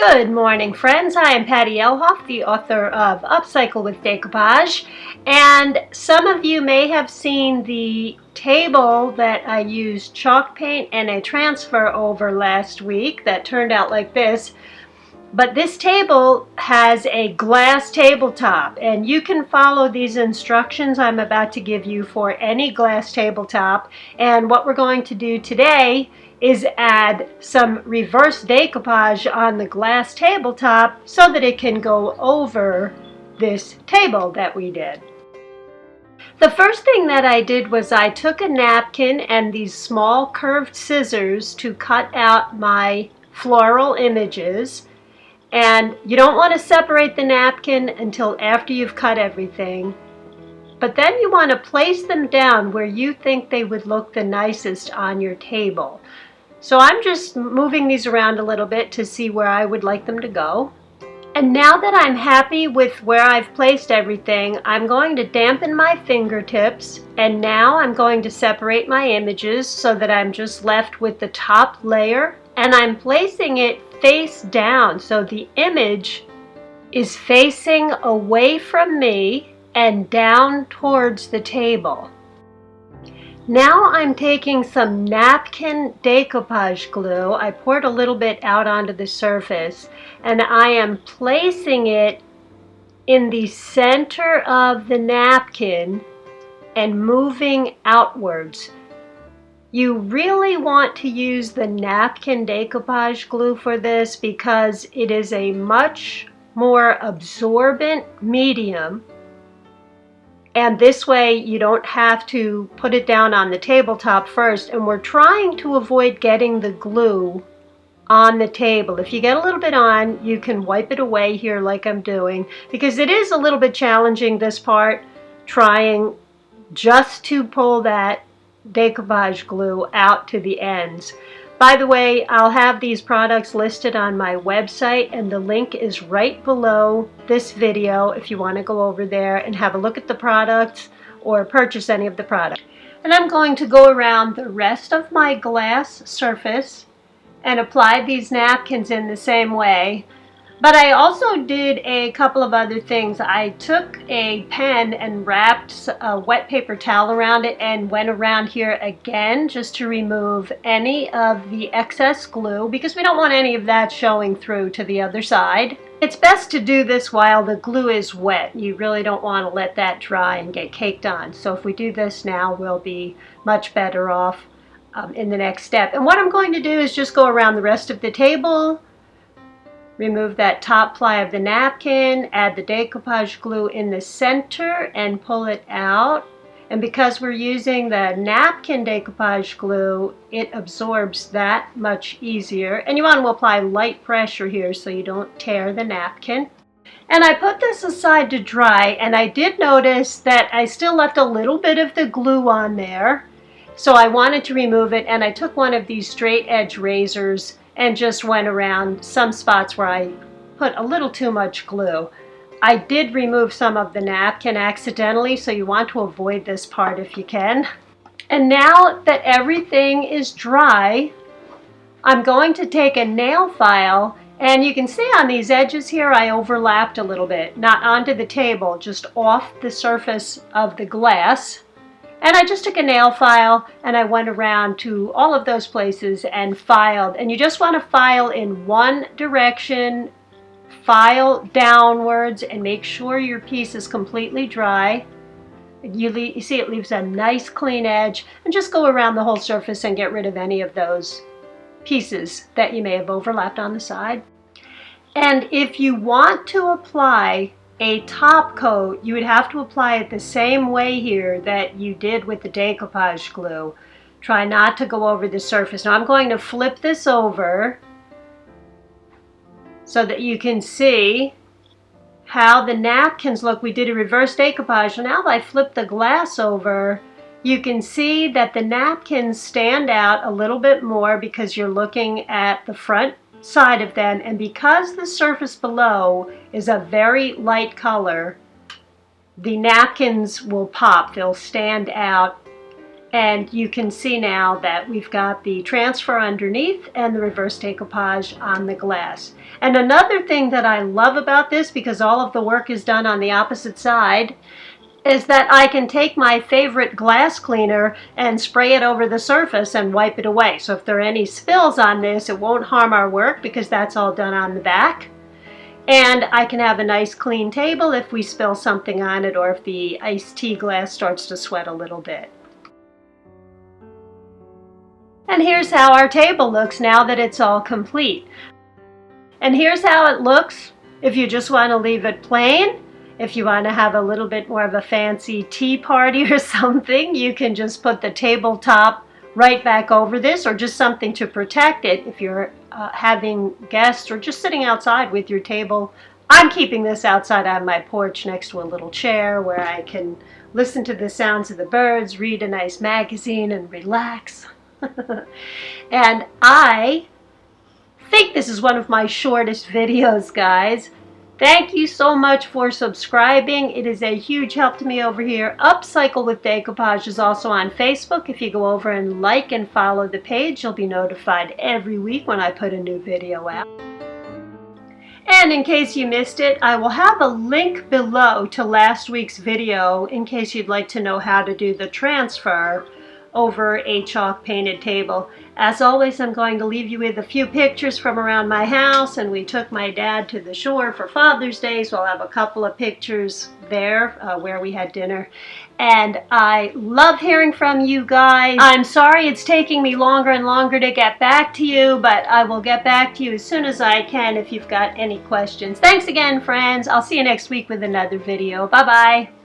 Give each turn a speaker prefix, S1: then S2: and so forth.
S1: Good morning, friends. I am Patty Elhoff, the author of Upcycle with Decoupage, and some of you may have seen the table that I used chalk paint and a transfer over last week that turned out like this. But this table has a glass tabletop, and you can follow these instructions I'm about to give you for any glass tabletop. And what we're going to do today is add some reverse decoupage on the glass tabletop so that it can go over this table that we did. The first thing that I did was I took a napkin and these small curved scissors to cut out my floral images. And you don't want to separate the napkin until after you've cut everything. But then you want to place them down where you think they would look the nicest on your table. So I'm just moving these around a little bit to see where I would like them to go. And now that I'm happy with where I've placed everything, I'm going to dampen my fingertips, and now I'm going to separate my images so that I'm just left with the top layer, and I'm placing it face down so the image is facing away from me and down towards the table. Now I'm taking some napkin decoupage glue. I poured a little bit out onto the surface, and I am placing it in the center of the napkin and moving outwards. You really want to use the napkin decoupage glue for this because it is a much more absorbent medium, and this way you don't have to put it down on the tabletop first, and we're trying to avoid getting the glue on the table. If you get a little bit on, you can wipe it away here like I'm doing, because it is a little bit challenging, this part, trying just to pull that decoupage glue out to the ends. By the way, I'll have these products listed on my website, and the link is right below this video if you want to go over there and have a look at the products or purchase any of the products. And I'm going to go around the rest of my glass surface and apply these napkins in the same way. But I also did a couple of other things. I took a pen and wrapped a wet paper towel around it and went around here again just to remove any of the excess glue, because we don't want any of that showing through to the other side. It's best to do this while the glue is wet. You really don't want to let that dry and get caked on. So if we do this now, we'll be much better off in the next step. And what I'm going to do is just go around the rest of the table, remove that top ply of the napkin, add the decoupage glue in the center and pull it out. And because we're using the napkin decoupage glue, it absorbs that much easier. And you want to apply light pressure here so you don't tear the napkin. And I put this aside to dry, and I did notice that I still left a little bit of the glue on there. So I wanted to remove it, and I took one of these straight edge razors and just went around some spots where I put a little too much glue. I did remove some of the napkin accidentally, so you want to avoid this part if you can. And now that everything is dry, I'm going to take a nail file, and you can see on these edges here I overlapped a little bit, not onto the table, just off the surface of the glass. And I just took a nail file and I went around to all of those places and filed. And you just want to file in one direction, file downwards, and make sure your piece is completely dry. You see it leaves a nice clean edge, and just go around the whole surface and get rid of any of those pieces that you may have overlapped on the side. And if you want to apply a top coat, you would have to apply it the same way here that you did with the decoupage glue. Try not to go over the surface. Now I'm going to flip this over so that you can see how the napkins look. We did a reverse decoupage, and now that I flip the glass over, you can see that the napkins stand out a little bit more because you're looking at the front side of them, and because the surface below is a very light color, the napkins will pop. They'll stand out, And you can see now that we've got the transfer underneath and the reverse decoupage on the glass. And another thing that I love about this, because all of the work is done on the opposite side, is that I can take my favorite glass cleaner and spray it over the surface and wipe it away. So if there are any spills on this, it won't harm our work because that's all done on the back. And I can have a nice clean table if we spill something on it or if the iced tea glass starts to sweat a little bit. And here's how our table looks now that it's all complete. And here's how it looks if you just want to leave it plain. If you want to have a little bit more of a fancy tea party or something, you can just put the tabletop right back over this, or just something to protect it if you're having guests or just sitting outside with your table. I'm keeping this outside on my porch next to a little chair where I can listen to the sounds of the birds, read a nice magazine, and relax. And I think this is one of my shortest videos, guys. Thank you so much for subscribing. It is a huge help to me over here. Upcycle with Decoupage is also on Facebook. If you go over and like and follow the page, you'll be notified every week when I put a new video out. And in case you missed it, I will have a link below to last week's video in case you'd like to know how to do the transfer over a chalk painted table. As always, I'm going to leave you with a few pictures from around my house, and we took my dad to the shore for Father's Day, so I'll have a couple of pictures there where we had dinner. And I love hearing from you guys. I'm sorry it's taking me longer and longer to get back to you, but I will get back to you as soon as I can if you've got any questions. Thanks again, friends. I'll see you next week with another video. Bye-bye.